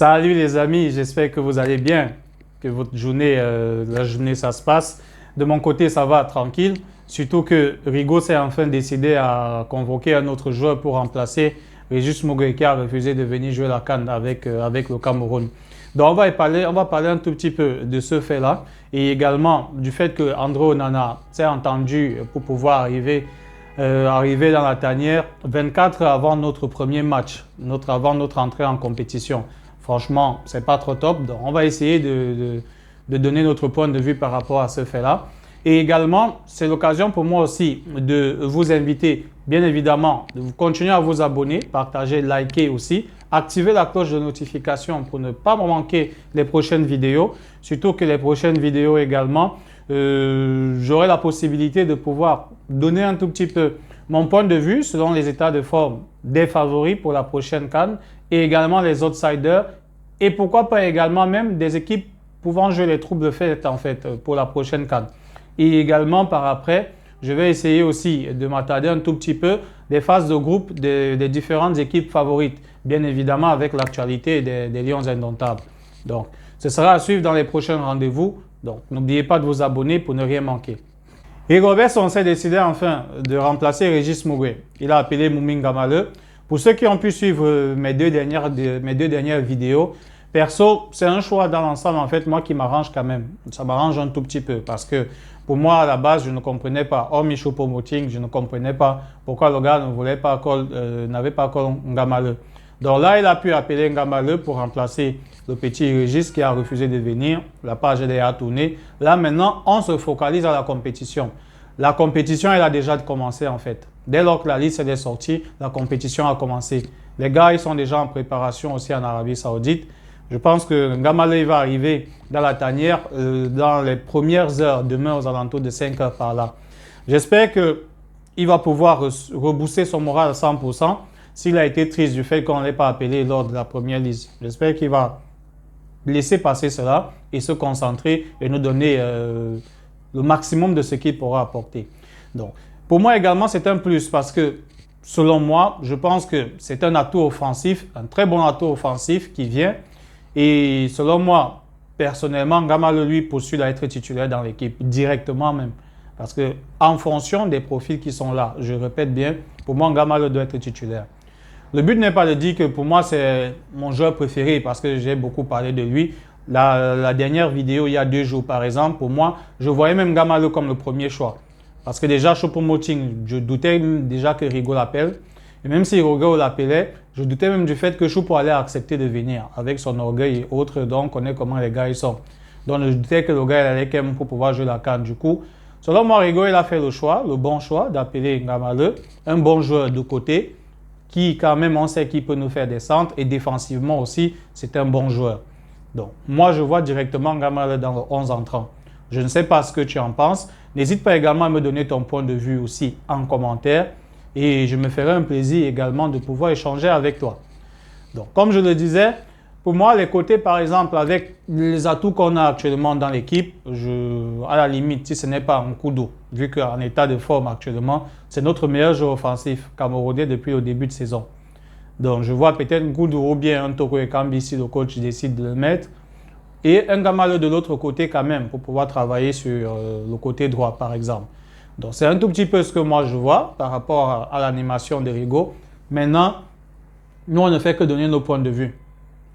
Salut les amis, j'espère que vous allez bien, que votre journée, la journée ça se passe. De mon côté, ça va tranquille, surtout que Rigo s'est enfin décidé à convoquer un autre joueur pour remplacer Régis Mogué qui a refusé de venir jouer la CAN avec le Cameroun. Donc on va parler un tout petit peu de ce fait-là et également du fait que André Onana s'est entendu pour pouvoir arriver dans la tanière 24 heures avant notre premier match, avant notre entrée en compétition. Franchement, c'est pas trop top. Donc, on va essayer de donner notre point de vue par rapport à ce fait-là. Et également, c'est l'occasion pour moi aussi de vous inviter, bien évidemment, de vous continuer à vous abonner, partager, liker aussi, activer la cloche de notification pour ne pas manquer les prochaines vidéos. Surtout que les prochaines vidéos également, j'aurai la possibilité de pouvoir donner un tout petit peu mon point de vue selon les états de forme des favoris pour la prochaine CAN et également les outsiders et pourquoi pas également même des équipes pouvant jouer les troubles faits en fait pour la prochaine CAN. Et également par après, je vais essayer aussi de m'attarder un tout petit peu des phases de groupe des différentes équipes favorites, bien évidemment avec l'actualité des Lions indomptables. Donc, ce sera à suivre dans les prochains rendez-vous. Donc, n'oubliez pas de vous abonner pour ne rien manquer. Et Robertson s'est décidé enfin de remplacer Régis Mogué. Il a appelé Mouminga Maleu. Pour ceux qui ont pu suivre mes deux dernières vidéos, perso, c'est un choix dans l'ensemble en fait, moi qui m'arrange quand même. Ça m'arrange un tout petit peu parce que pour moi, à la base, je ne comprenais pas, hormis Choupo-Moting, je ne comprenais pas pourquoi le gars n'avait pas encore Ngamaleu. Donc là, il a pu appeler Ngamaleu pour remplacer le petit Régis qui a refusé de venir. La page est déjà tournée. Là, maintenant, on se focalise à la compétition. La compétition, elle a déjà commencé en fait. Dès lors que la liste est sortie, la compétition a commencé. Les gars, ils sont déjà en préparation aussi en Arabie Saoudite. Je pense que Ngamaleu va arriver dans la tanière dans les premières heures, demain aux alentours de 5 heures par là. J'espère qu'il va pouvoir rebooster son moral à 100% s'il a été triste du fait qu'on ne l'ait pas appelé lors de la première liste. J'espère qu'il va laisser passer cela et se concentrer et nous donner le maximum de ce qu'il pourra apporter. Donc, pour moi également, c'est un plus parce que, selon moi, je pense que c'est un atout offensif, un très bon atout offensif qui vient. Et selon moi, personnellement, Ngamaleu, lui, postule à être titulaire dans l'équipe, directement même. Parce que en fonction des profils qui sont là, je répète bien, pour moi, Ngamaleu doit être titulaire. Le but n'est pas de dire que pour moi, c'est mon joueur préféré parce que j'ai beaucoup parlé de lui. La dernière vidéo, il y a 2 jours, par exemple, pour moi, je voyais même Ngamaleu comme le premier choix. Parce que déjà, Choupo-Moting, je doutais déjà que Rigo l'appelle. Et même si Rigo l'appelait, je doutais même du fait que Choupo allait accepter de venir avec son orgueil et autres. Donc, on connaît comment les gars ils sont. Donc, je doutais que le gars il allait quand même pour pouvoir jouer la CAN. Du coup, selon moi, Rigo, il a fait le bon choix d'appeler Ngamaleu, un bon joueur de côté, qui quand même, on sait qu'il peut nous faire des centres. Et défensivement aussi, c'est un bon joueur. Donc, moi, je vois directement Ngamaleu dans le 11 entrant. Je ne sais pas ce que tu en penses. N'hésite pas également à me donner ton point de vue aussi en commentaire. Et je me ferai un plaisir également de pouvoir échanger avec toi. Donc, comme je le disais, pour moi, les côtés, par exemple, avec les atouts qu'on a actuellement dans l'équipe, à la limite, si ce n'est pas un coup d'eau, vu qu'en état de forme actuellement, c'est notre meilleur joueur offensif camerounais depuis le début de saison. Donc, je vois peut-être un coup d'eau ou bien un Toko Ekambi si le coach décide de le mettre. Et un Ngamaleu de l'autre côté quand même, pour pouvoir travailler sur le côté droit, par exemple. Donc, c'est un tout petit peu ce que moi je vois par rapport à l'animation de Rigo. Maintenant, nous, on ne fait que donner nos points de vue.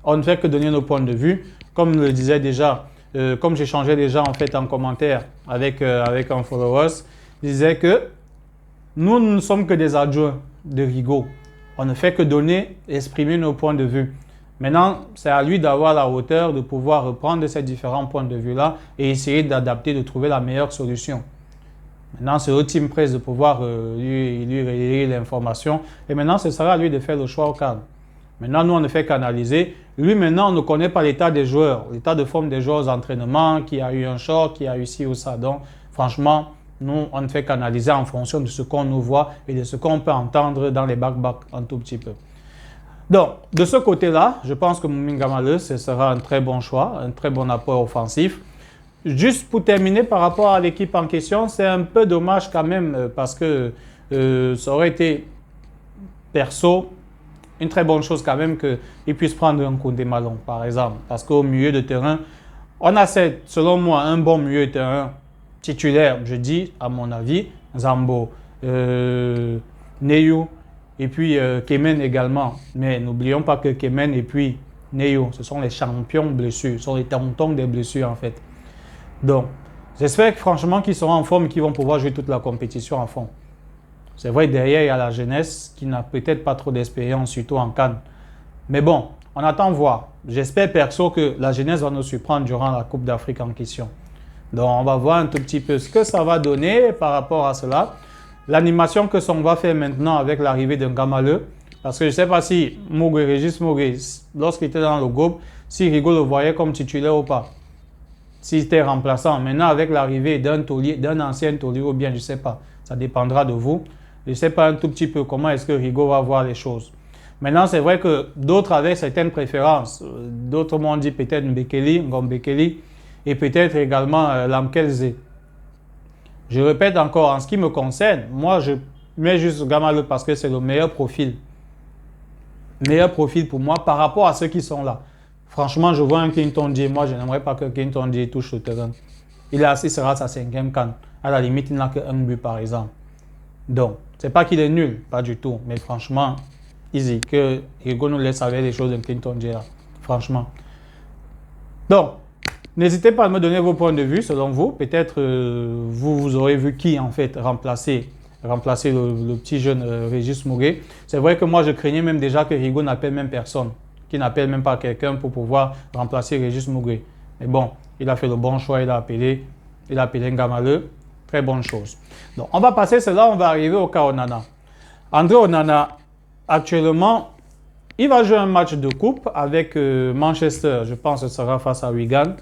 On ne fait que donner nos points de vue. Comme le disais déjà, comme j'échangeais déjà en fait en commentaire avec un follower, je disais que nous ne sommes que des adjoints de Rigo. On ne fait que donner, exprimer nos points de vue. Maintenant, c'est à lui d'avoir la hauteur de pouvoir reprendre ces différents points de vue-là et essayer d'adapter, de trouver la meilleure solution. Maintenant, c'est au team presse de pouvoir lui relayer l'information. Et maintenant, ce sera à lui de faire le choix au cadre. Maintenant, nous, on ne fait qu'analyser. Lui, maintenant, on ne connaît pas l'état des joueurs, l'état de forme des joueurs aux entraînements, qui a eu un choc, qui a eu ci ou ça. Donc, franchement, nous, on ne fait qu'analyser en fonction de ce qu'on nous voit et de ce qu'on peut entendre dans les back-back un tout petit peu. Donc, de ce côté-là, je pense que Mouminga Maleu, ce sera un très bon choix, un très bon apport offensif. Juste pour terminer par rapport à l'équipe en question, c'est un peu dommage quand même parce que ça aurait été perso une très bonne chose quand même qu'il puisse prendre un Koundé Malone, par exemple. Parce qu'au milieu de terrain, on a, selon moi, un bon milieu de terrain titulaire, je dis, à mon avis, Zambo, Neyou, et puis Kemen également. Mais n'oublions pas que Kemen et puis Neyou, ce sont les champions blessures, ce sont les tontons des blessures en fait. Donc, j'espère que franchement qu'ils seront en forme et qu'ils vont pouvoir jouer toute la compétition en fond. C'est vrai, derrière, il y a la jeunesse qui n'a peut-être pas trop d'expérience, surtout en CAN. Mais bon, on attend voir. J'espère perso que la jeunesse va nous surprendre durant la Coupe d'Afrique en question. Donc, on va voir un tout petit peu ce que ça va donner par rapport à cela. L'animation que on va faire maintenant avec l'arrivée d'un Gamaleu, parce que je ne sais pas si Régis Mogué, lorsqu'il était dans le groupe, si Rigo le voyait comme titulaire ou pas. S'il était remplaçant. Maintenant, avec l'arrivée d'un ancien taulier ou bien, je ne sais pas. Ça dépendra de vous. Je ne sais pas un tout petit peu comment est-ce que Rigo va voir les choses. Maintenant, c'est vrai que d'autres avaient certaines préférences. D'autres m'ont dit peut-être Ngombekeli et peut-être également Lamkelze. Je répète encore, en ce qui me concerne, moi, je mets juste Gamaleu parce que c'est le meilleur profil. Meilleur profil pour moi par rapport à ceux qui sont là. Franchement, je vois un Clinton J. Moi, je n'aimerais pas que Clinton J touche le terrain. Il sera sa 5e CAN. À la limite, il n'a qu'un but, par exemple. Donc, c'est pas qu'il est nul, pas du tout. Mais franchement, easy. Que Rigo nous laisse avec les choses de Clinton J. Franchement. Donc, n'hésitez pas à me donner vos points de vue, selon vous. Peut-être vous aurez vu qui, en fait, remplacer le petit jeune Régis Mogué. C'est vrai que moi, je craignais même déjà que Rigo n'appelle même personne, qu'il n'appelle même pas quelqu'un pour pouvoir remplacer Régis Mogué. Mais bon, il a fait le bon choix, il a appelé Ngamaleu. Très bonne chose. Donc, on va passer cela, on va arriver au cas Onana. André Onana, actuellement, il va jouer un match de coupe avec Manchester. Je pense que ce sera face à Wigan.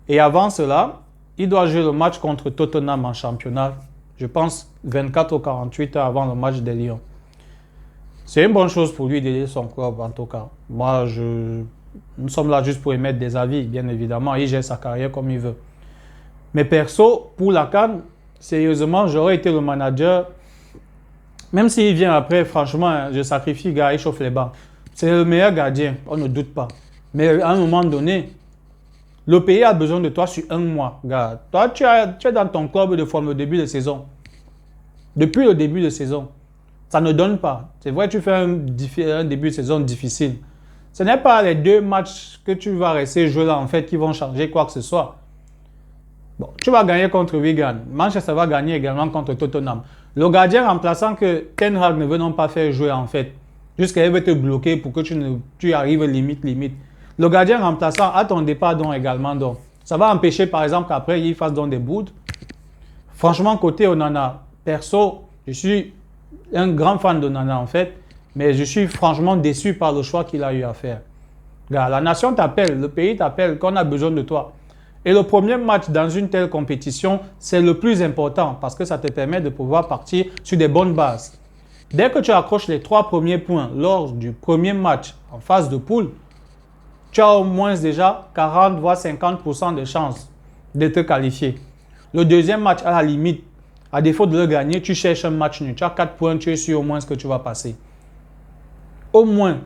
Et avant cela, il doit jouer le match contre Tottenham en championnat. Je pense 24 ou 48 heures avant le match des Lions. C'est une bonne chose pour lui d'aider son club en tout cas. Moi, nous sommes là juste pour émettre des avis, bien évidemment. Il gère sa carrière comme il veut. Mais perso, pour la CAN, sérieusement, j'aurais été le manager. Même s'il vient après, franchement, je sacrifie le gars, il chauffe les bancs. C'est le meilleur gardien, on ne doute pas. Mais à un moment donné, le pays a besoin de toi sur un mois. Gars, toi, tu es dans ton club depuis le début de saison. Depuis le début de saison. Ça ne donne pas. C'est vrai, tu fais un début de saison difficile. Ce n'est pas les 2 matchs que tu vas rester jouer là, en fait, qui vont changer quoi que ce soit. Bon, tu vas gagner contre Wigan. Manchester va gagner également contre Tottenham. Le gardien remplaçant que Ten Hag ne veut non pas faire jouer, en fait. Jusqu'à il veut te bloquer pour que tu arrives limite. Le gardien remplaçant à ton départ donc également. Donc, ça va empêcher, par exemple, qu'après, il fasse donc des boudes. Franchement, côté Onana, perso, je suis un grand fan d'Onana en fait, mais je suis franchement déçu par le choix qu'il a eu à faire. Gars, la nation t'appelle, le pays t'appelle, qu'on a besoin de toi. Et le premier match dans une telle compétition, c'est le plus important parce que ça te permet de pouvoir partir sur des bonnes bases. Dès que tu accroches les 3 premiers points lors du premier match en phase de poule, tu as au moins déjà 40 voire 50% de chances d'être qualifié. Le deuxième match, à la limite, à défaut de le gagner, tu cherches un match nul. Tu as 4 points, tu es sûr au moins ce que tu vas passer. Au moins.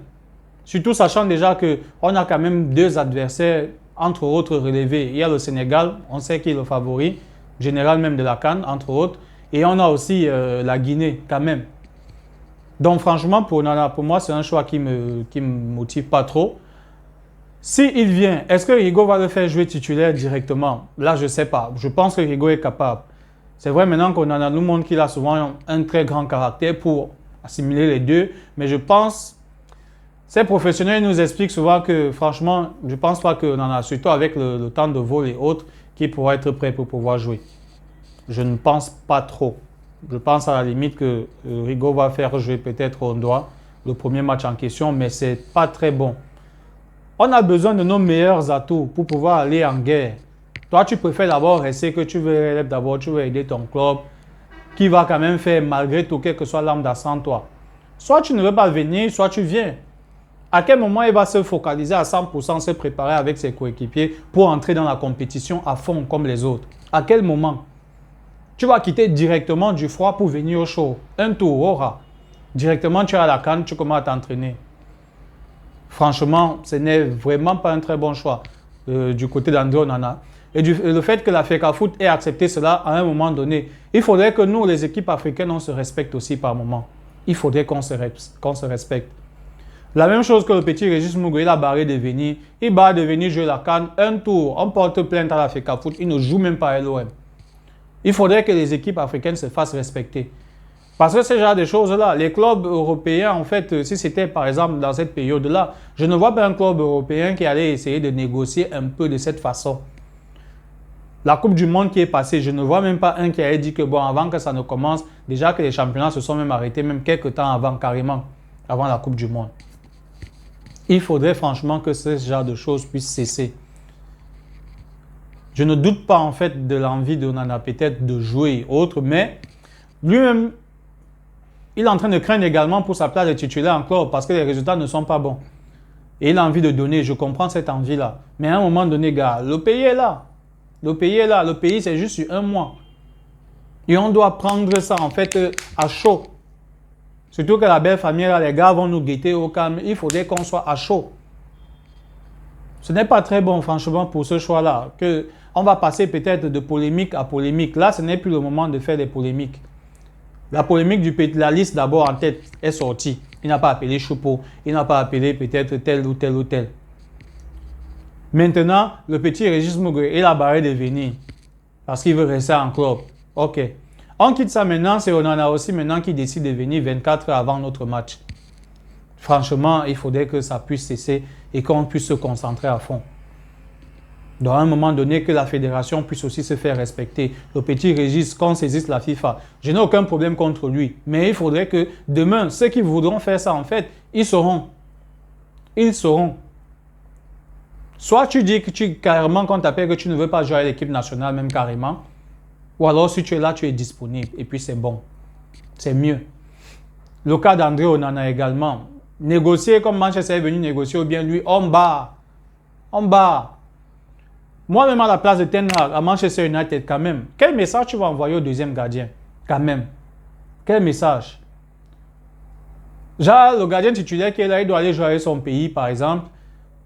Surtout sachant déjà qu'on a quand même 2 adversaires, entre autres relevés. Il y a le Sénégal, on sait qui est le favori, général même de la CAN, entre autres. Et on a aussi la Guinée, quand même. Donc franchement, pour moi, c'est un choix qui me motive pas trop. S'il vient, est-ce que Rigo va le faire jouer titulaire directement? Là, je ne sais pas. Je pense que Rigo est capable. C'est vrai maintenant qu'on en a nous montre qu'il a souvent un très grand caractère pour assimiler les deux. Mais je pense, ces professionnels nous expliquent souvent que franchement, je ne pense pas qu'on en a, surtout avec le temps de vol et autres, qui pourra être prêt pour pouvoir jouer. Je ne pense pas trop. Je pense à la limite que Rigo va faire jouer peut-être Ondoa le premier match en question, mais ce n'est pas très bon. On a besoin de nos meilleurs atouts pour pouvoir aller en guerre. Toi, tu préfères d'abord rester que tu veux aider ton club qui va quand même faire malgré tout quel que soit lambda sans toi. Soit tu ne veux pas venir, soit tu viens. À quel moment il va se focaliser à 100%, se préparer avec ses coéquipiers pour entrer dans la compétition à fond comme les autres? À quel moment? Tu vas quitter directement du froid pour venir au chaud. Un tour, aura. Directement, tu es à la CAN, tu commences à t'entraîner. Franchement, ce n'est vraiment pas un très bon choix du côté d'André Onana. Et le fait que la FECAFOOT ait accepté cela à un moment donné, il faudrait que nous, les équipes africaines, on se respecte aussi par moment. Il faudrait qu'on se respecte. La même chose que le petit Régis Mugo, il a barré de venir. Il barre de venir jouer la CAN un tour. On porte plainte à la FECAFOOT. Il ne joue même pas à l'OM. Il faudrait que les équipes africaines se fassent respecter. Parce que ce genre de choses-là, les clubs européens, en fait, si c'était par exemple dans cette période-là, je ne vois pas un club européen qui allait essayer de négocier un peu de cette façon. La Coupe du Monde qui est passée, je ne vois même pas un qui allait dire que bon, avant que ça ne commence, déjà que les championnats se sont même arrêtés, même quelques temps avant, carrément, avant la Coupe du Monde. Il faudrait franchement que ce genre de choses puisse cesser. Je ne doute pas en fait de l'envie de Onana peut-être de jouer et autres, mais lui-même, il est en train de craindre également pour sa place de titulaire encore parce que les résultats ne sont pas bons. Et il a envie de donner, je comprends cette envie-là. Mais à un moment donné, gars, le pays est là. Le pays est là. Le pays, c'est juste sur un mois. Et on doit prendre ça en fait à chaud. Surtout que la belle famille, là, les gars vont nous guetter au calme. Il faudrait qu'on soit à chaud. Ce n'est pas très bon, franchement, pour ce choix-là. On va passer peut-être de polémique à polémique. Là, ce n'est plus le moment de faire des polémiques. La polémique de la liste d'abord en tête est sortie. Il n'a pas appelé Choupo. Il n'a pas appelé peut-être tel ou tel ou tel. Maintenant, le petit Régis Mugué, il a barré de venir. Parce qu'il veut rester en club. OK. On quitte ça maintenant. C'est Onana aussi maintenant qui décide de venir 24 heures avant notre match. Franchement, il faudrait que ça puisse cesser et qu'on puisse se concentrer à fond. Dans un moment donné, que la fédération puisse aussi se faire respecter. Le petit Régis, qu'on saisisse la FIFA. Je n'ai aucun problème contre lui. Mais il faudrait que demain, ceux qui voudront faire ça, en fait, ils sauront. Ils sauront. Soit tu dis que carrément, qu'on t'appelle que tu ne veux pas jouer à l'équipe nationale, même carrément. Ou alors, si tu es là, tu es disponible. Et puis, c'est bon. C'est mieux. Le cas d'André Onana également. Négocier comme Manchester est venu négocier, ou bien lui, on bat. On bat. Moi-même à la place de Ten Hag, à Manchester United, quand même, quel message tu vas envoyer au deuxième gardien? Quand même. Quel message? Genre, le gardien titulaire qui est là, il doit aller jouer avec son pays, par exemple.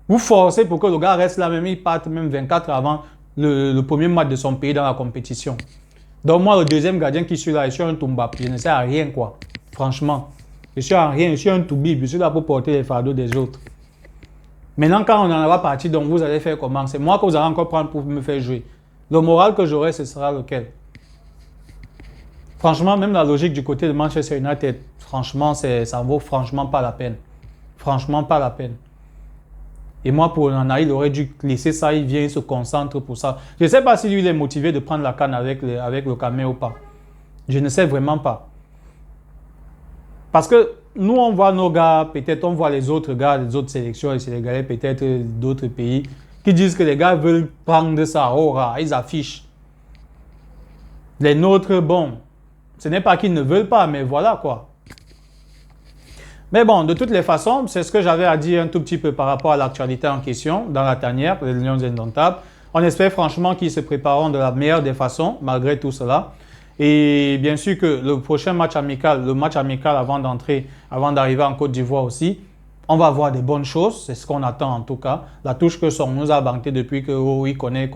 Vous forcez pour que le gars reste là, même il parte même 24 avant le premier match de son pays dans la compétition. Donc moi, le deuxième gardien qui suis là, je suis un Toumba. Je ne sais à rien, quoi. Franchement. Je suis en rien, je suis un Toubib. Je suis là pour porter les fardeaux des autres. Maintenant, quand on en va partir, donc vous allez faire comment? C'est moi que vous allez encore prendre pour me faire jouer. Le moral que j'aurai, ce sera lequel? Franchement, même la logique du côté de Manchester United, franchement, ça ne vaut franchement pas la peine. Franchement, pas la peine. Et moi, pour Onana, il aurait dû laisser ça, il vient, il se concentre pour ça. Je ne sais pas si lui, il est motivé de prendre la CAN avec le Cameroun ou pas. Je ne sais vraiment pas. Parce que nous, on voit nos gars, peut-être on voit les autres gars, les autres sélections, les Sénégalais, peut-être d'autres pays, qui disent que les gars veulent prendre ça, ils affichent. Les nôtres, bon, ce n'est pas qu'ils ne veulent pas, mais voilà quoi. Mais bon, de toutes les façons, c'est ce que j'avais à dire un tout petit peu par rapport à l'actualité en question, dans la tanière, les Lions indomptables. On espère franchement qu'ils se prépareront de la meilleure des façons, malgré tout cela. Et bien sûr que le prochain match amical, le match amical avant d'arriver en Côte d'Ivoire aussi, on va voir des bonnes choses, c'est ce qu'on attend en tout cas. La touche que Son nous a vanté depuis que il connaît,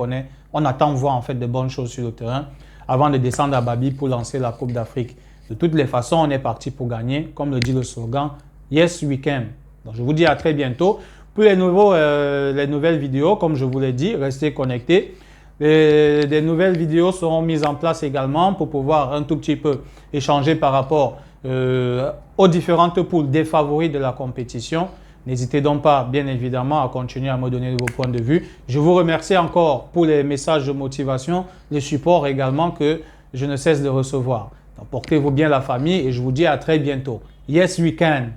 on attend voir en fait de bonnes choses sur le terrain avant de descendre à Babi pour lancer la Coupe d'Afrique. De toutes les façons, on est parti pour gagner, comme le dit le slogan, Yes We Can. Donc je vous dis à très bientôt. Pour les nouvelles vidéos, comme je vous l'ai dit, restez connectés. Des nouvelles vidéos seront mises en place également pour pouvoir un tout petit peu échanger par rapport aux différentes poules des favoris de la compétition. N'hésitez donc pas, bien évidemment, à continuer à me donner vos points de vue. Je vous remercie encore pour les messages de motivation, les supports également que je ne cesse de recevoir. Donc, portez-vous bien la famille et je vous dis à très bientôt. Yes, we can!